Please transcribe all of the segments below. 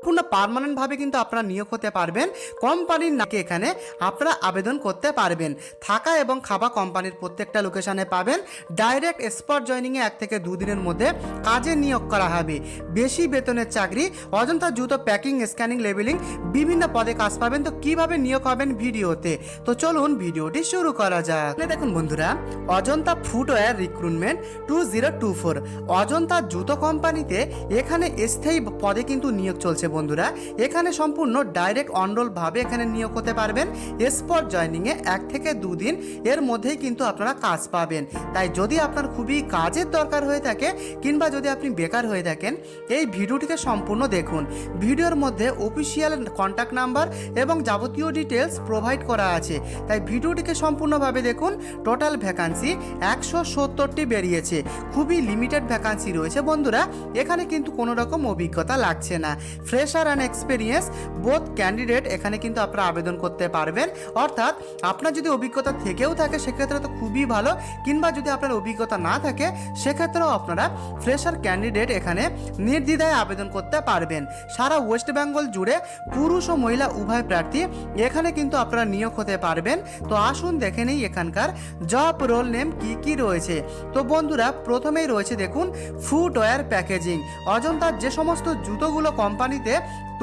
সম্পূর্ণ পার্মানেন্টভাবে কিন্তু আপনারা নিয়োগ হতে পারবেন। কোম্পানির নাকি এখানে আপনারা আবেদন করতে পারবেন। থাকা এবং খাওয়া কোম্পানির প্রত্যেকটা লোকেশনে পাবেন। ডাইরেক্ট স্পট জয়নিংয়ে 1 থেকে 2 দিনের মধ্যে কাজে নিয়োগ করা হবে। বেশি বেতনের চাকরি, অজন্তা জুতো প্যাকিং, স্ক্যানিং, লেবেলিং, বিভিন্ন পদে কাজ পাবেন। তো কিভাবে নিয়োগ হবেন ভিডিওতে, তো চলুন ভিডিওটি শুরু করা যাক। দেখুন বন্ধুরা, অজন্তা ফুটওয়্যার রিক্রুটমেন্ট 2024 অজন্তা জুতো কোম্পানিতে এখানে স্থায়ী পদে কিন্তু নিয়োগ চলছে বন্ধুরা। এখানে সম্পূর্ণ ডাইরেক্ট অনরোল ভাবে এখানে নিয়োগ হতে পারবেন। স্পট জয়নিংয়ে 1 থেকে 2 দিন এর মধ্যেই কিন্তু আপনারা কাজ পাবেন। তাই যদি আপনার খুবই কাজের দরকার হয়ে থাকে কিংবা যদি আপনি বেকার হয়ে থাকেন, এই ভিডিওটিকে সম্পূর্ণ দেখুন। ভিডিওর মধ্যে অফিসিয়াল কন্ট্যাক্ট নাম্বার এবং যাবতীয় ডিটেলস প্রোভাইড করা আছে, তাই ভিডিওটিকে সম্পূর্ণভাবে দেখুন। টোটাল ভ্যাকান্সি 170টি বেরিয়েছে। খুবই লিমিটেড ভ্যাকান্সি রয়েছে বন্ধুরা। এখানে কিন্তু কোনো রকম অভিজ্ঞতা লাগছে না। Fresher and experience both candidate এখানে কিন্তু আপনারা আবেদন করতে পারবেন। অর্থাৎ আপনার যদি অভিজ্ঞতা থেকেও থাকে সেক্ষেত্রে তো খুবই ভালো, কিংবা যদি আপনার অভিজ্ঞতা না থাকে সেক্ষেত্রেও আপনারা ফ্রেশার ক্যান্ডিডেট এখানে নির্দ্বিধায় আবেদন করতে পারবেন। সারা ওয়েস্ট বেঙ্গল জুড়ে পুরুষ ও মহিলা উভয় প্রার্থী এখানে কিন্তু আপনারা নিয়োগ হতে পারবেন। তো আসুন দেখে নেই এখানকার জব রোল নেম কি কি রয়েছে। তো বন্ধুরা, প্রথমেই রয়েছে দেখুন ফুটওয়্যার প্যাকেজিং। অজন্তার যে সমস্ত জুতোগুলো কোম্পানিতে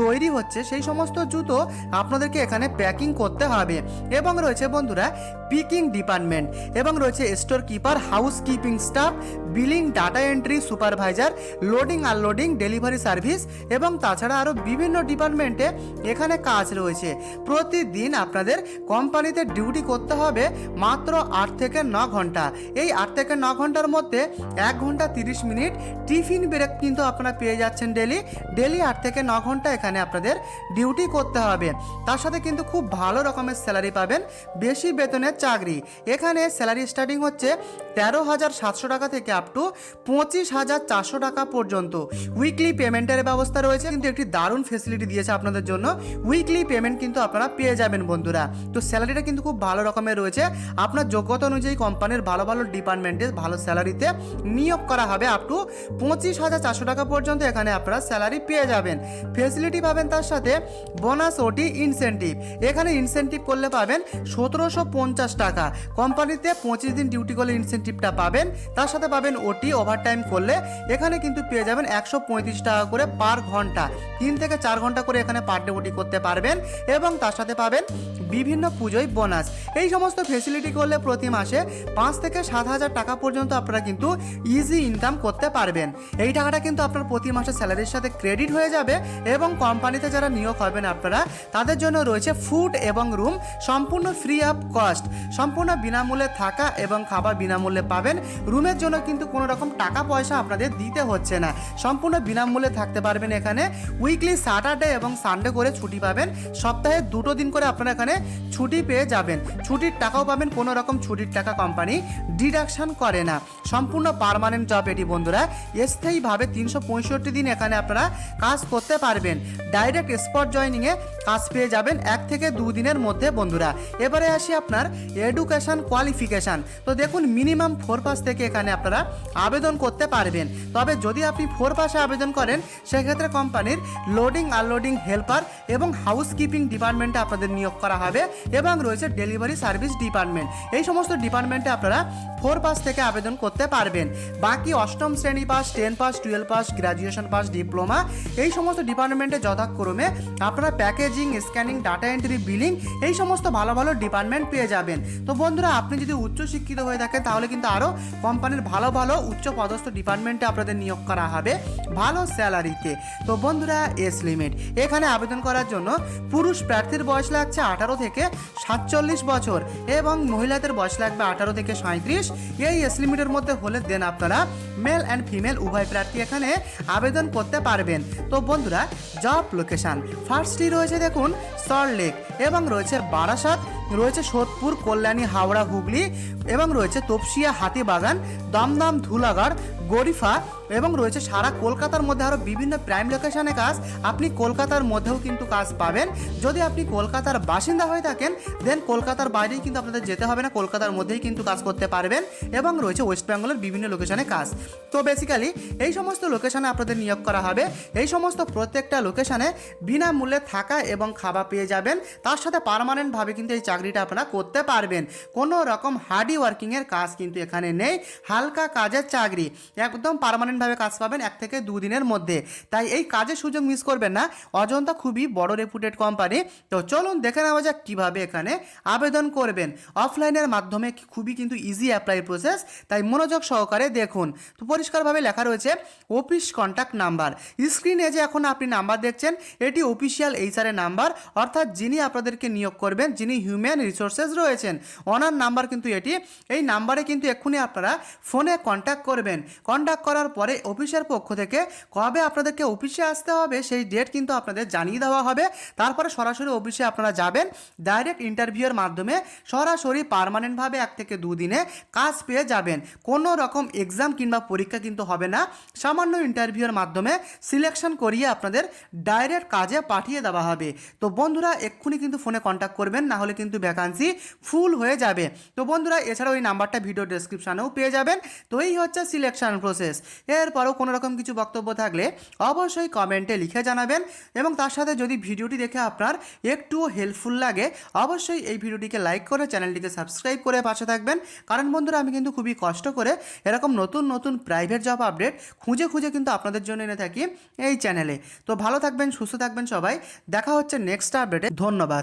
তৈরি হচ্ছে সেই সমস্ত জুতো আপনাদেরকে এখানে প্যাকিং করতে হবে। এবং রয়েছে বন্ধুরা পিকিং ডিপার্টমেন্ট, এবং রয়েছে store keeper, house keeping staff, billing, data entry, supervisor, loading unloading, delivery service, এবং তাছাড়া আরও বিভিন্ন ডিপার্টমেন্টে এখানে কাজ রয়েছে। প্রতিদিন আপনাদের কোম্পানিতে ডিউটি করতে হবে মাত্র 8 থেকে 9 ঘন্টা। এই 8 থেকে 9 ঘন্টার মধ্যে 1 ঘন্টা 30 মিনিট টিফিন ব্রেক কিন্তু আপনারা পেয়ে যাচ্ছেন ডেলি 8 থেকে 9 ঘন্টা এখানে আপনাদের ডিউটি করতে হবে। তার সাথে কিন্তু খুব ভালো রকমের স্যালারি পাবেন, বেশি বেতনের চাকরি। এখানে স্যালারি স্টার্টিং হচ্ছে 13,700 টাকা থেকে আপ টু 25,400 টাকা পর্যন্ত। উইকলি পেমেন্টের ব্যবস্থা রয়েছে, কিন্তু একটি দারুণ ফেসিলিটি দিয়েছে আপনাদের জন্য। উইকলি পেমেন্ট কিন্তু আপনারা পেয়ে যাবেন বন্ধুরা। তো স্যালারিটা কিন্তু খুব ভালো রকমের রয়েছে। আপনার যোগ্যতা অনুযায়ী কোম্পানির ভালো ভালো ডিপার্টমেন্টে ভালো স্যালারিতে নিয়োগ করা হবে। আপ টু 25,400 টাকা পর্যন্ত এখানে আপনারা স্যালারি পেয়ে যাবেন। ফেসিলিটি পাবেন, তার সাথে বোনাস, ওটি, ইনসেন্টিভ। এখানে ইনসেন্টিভ করলে পাবেন 1750 টাকা। কোম্পানিতে 25 দিন ডিউটি করলে ইনসেন্টিভটা পাবেন। তার সাথে পাবেন ওটি, ওভারটাইম করলে এখানে কিন্তু পেয়ে যাবেন 135 টাকা করে পার ঘন্টা। 3 থেকে 4 ঘন্টা করে এখানে পার ডে ওটি করতে পারবেন। এবং তার সাথে পাবেন বিভিন্ন পুজোয় বোনাস। এই সমস্ত ফেসিলিটি করলে প্রতি মাসে 5 থেকে 7,000 টাকা পর্যন্ত আপনারা কিন্তু ইজি ইনকাম করতে পারবেন। এই টাকাটা কিন্তু আপনার প্রতি মাসে স্যালারির সাথে ক্রেডিট হয়ে যাবে। এবং কোম্পানিতে যারা নিয়োগ হবেন আপনারা, তাদের জন্য রয়েছে ফুড এবং রুম সম্পূর্ণ ফ্রি অফ কস্ট। সম্পূর্ণ বিনামূল্যে থাকা এবং খাবার বিনামূল্যে পাবেন। রুমের জন্য কিন্তু কোনো রকম টাকা পয়সা আপনাদের দিতে হচ্ছে না, সম্পূর্ণ বিনামূল্যে থাকতে পারবেন এখানে। উইকলি স্যাটারডে এবং সানডে করে ছুটি পাবেন। সপ্তাহে 2 দিন করে আপনারা এখানে ছুটি পেয়ে যাবেন। ছুটির টাকাও পাবেন, কোনো রকম ছুটির টাকা কোম্পানি ডিডাকশন করে না। সম্পূর্ণ পার্মানেন্ট জব এটি বন্ধুরা। স্থায়ীভাবে 365 দিন এখানে আপনারা কাজ করতে পারবেন। ডাইরেক্ট স্পট জয়নিংয়ে কাজ পেয়ে যাবেন 1 থেকে 2 দিনের মধ্যে বন্ধুরা। এবারে আসি আপনার এডুকেশন কোয়ালিফিকেশান। তো দেখুন মিনিমাম 4 পাস থেকে এখানে আপনারা আবেদন করতে পারবেন। তবে যদি আপনি 4 পাসে আবেদন করেন সেক্ষেত্রে কোম্পানির লোডিং আনলোডিং হেল্পার এবং হাউস কিপিং ডিপার্টমেন্টে আপনাদের নিয়োগ করা হবে। এবং রয়েছে ডেলিভারি সার্ভিস ডিপার্টমেন্ট। এই সমস্ত ডিপার্টমেন্টে আপনারা 4 পাস থেকে আবেদন করতে পারবেন। বাকি 8ম শ্রেণী pass, 10 pass, 12 pass, graduation pass, diploma, এই সমস্ত ডিপার্টমেন্টে যথাক্রমে আপনারা packaging, scanning, data entry, billing, এই সমস্ত ভালো ভালো ডিপার্টমেন্ট পেয়ে যাবেন। তো বন্ধুরা, আপনি যদি উচ্চশিক্ষিত হয়ে থাকেন তাহলে কিন্তু আরও কোম্পানির ভালো ভালো উচ্চ পদস্থ ডিপার্টমেন্টে আপনাদের নিয়োগ করা হবে ভালো স্যালারিতে। তো বন্ধুরা, এজ লিমিট এখানে আবেদন করার জন্য পুরুষ প্রার্থীর বয়স লাগছে 18 থেকে 47 বছর এবং মহিলাদের বয়স লাগবে 18 থেকে 37। এই এজ লিমিটের মধ্যে হলে দেন আপনারা মেল অ্যান্ড ফিমেল উভয় প্রার্থী এখানে আবেদন করতে পারবেন। তো বন্ধুরা, জব লোকেশন ফার্স্টই রয়েছে দেখুন সল্টলেক, এবং রয়েছে বারাসাত, রয়েছে সোদপুর, কল্যাণী, হাওড়া, হুগলি এবং রয়েছে তপসিয়া, হাতিবাগান, দমদম, ধুলাগড়, গরিফা এবং রয়েছে সারা কলকাতার মধ্যে আরও বিভিন্ন প্রাইম লোকেশনে কাজ। আপনি কলকাতার মধ্যেও কিন্তু কাজ পাবেন। যদি আপনি কলকাতার বাসিন্দা হয়ে থাকেন দেন কলকাতার বাইরেই কিন্তু আপনাদের যেতে হবে না, কলকাতার মধ্যেই কিন্তু কাজ করতে পারবেন। এবং রয়েছে ওয়েস্ট বেঙ্গলের বিভিন্ন লোকেশনে কাজ। তো বেসিক্যালি এই সমস্ত লোকেশনে আপনাদের নিয়োগ করা হবে। এই সমস্ত প্রত্যেকটা লোকেশনে বিনামূল্যে থাকা এবং খাওয়া পেয়ে যাবেন। তার সাথে পার্মানেন্টভাবে কিন্তু এই চাকরিটা আপনারা করতে পারবেন। কোনো রকম হার্ডি ওয়ার্কিংয়ের কাজ কিন্তু এখানে নেই, হালকা কাজের চাকরি, একদম পার্মানেন্টভাবে কাজ পাবেন 1 থেকে 2 দিনের মধ্যে। তাই এই কাজের সুযোগ মিস করবেন না। অজন্তা খুবই বড় রেপুটেড কোম্পানি। তো চলুন দেখে নেওয়া যাক কীভাবে এখানে আবেদন করবেন। অফলাইনের মাধ্যমে খুবই কিন্তু ইজি অ্যাপ্লাই প্রসেস, তাই মনোযোগ সহকারে দেখুন। তো পরিষ্কারভাবে লেখা রয়েছে অফিস কন্ট্যাক্ট নাম্বার। স্ক্রিনে যে এখন আপনি নাম্বার দেখছেন এটি অফিসিয়াল এইচআরের নাম্বার, অর্থাৎ যিনি আপনাদেরকে নিয়োগ করবেন, যিনি হিউম্যান রিসোর্সেস রয়েছেন, ওনার নাম্বার কিন্তু এটি। এই নাম্বারে কিন্তু এক্ষুনি আপনারা ফোনে কন্ট্যাক্ট করবেন। কন্ট্যাক্ট করার পরে অফিসের পক্ষ থেকে কবে আপনাদেরকে অফিসে আসতে হবে সেই ডেট কিন্তু আপনাদের জানিয়ে দেওয়া হবে। তারপরে সরাসরি অফিসে আপনারা যাবেন, ডাইরেক্ট ইন্টারভিউয়ের মাধ্যমে সরাসরি পার্মানেন্টভাবে 1 থেকে 2 দিনে কাজ পেয়ে যাবেন। কোনো রকম এক্সাম কিংবা পরীক্ষা কিন্তু হবে না। সামান্য ইন্টারভিউয়ের মাধ্যমে সিলেকশন করিয়ে আপনাদের ডাইরেক্ট কাজে পাঠিয়ে দেওয়া হবে। তো বন্ধুরা এক্ষুনি কিন্তু ফোনে কন্ট্যাক্ট করবেন, না হলে কিন্তু ভ্যাকান্সি ফুল হয়ে যাবে। তো বন্ধুরা এছাড়াও এই নাম্বারটা ভিডিও ডেসক্রিপশানেও পেয়ে যাবেন। তো এই হচ্ছে সিলেকশন প্রসেস। এরপরও কোনো রকম কিছু বক্তব্য থাকলে অবশ্যই কমেন্টে লিখে জানাবেন। এবং তার সাথে যদি ভিডিওটি দেখে আপনার একটুও হেল্পফুল লাগে অবশ্যই এই ভিডিওটিকে লাইক করে চ্যানেলটিকে সাবস্ক্রাইব করে পাশে থাকবেন। কারণ বন্ধুরা আমি কিন্তু খুবই কষ্ট করে এরকম নতুন নতুন প্রাইভেট জব আপডেট খুঁজে খুঁজে কিন্তু আপনাদের জন্য এনে থাকি এই চ্যানেলে। তো ভালো থাকবেন, সুস্থ থাকবেন সবাই। দেখা হচ্ছে নেক্সট আপডেটে। ধন্যবাদ।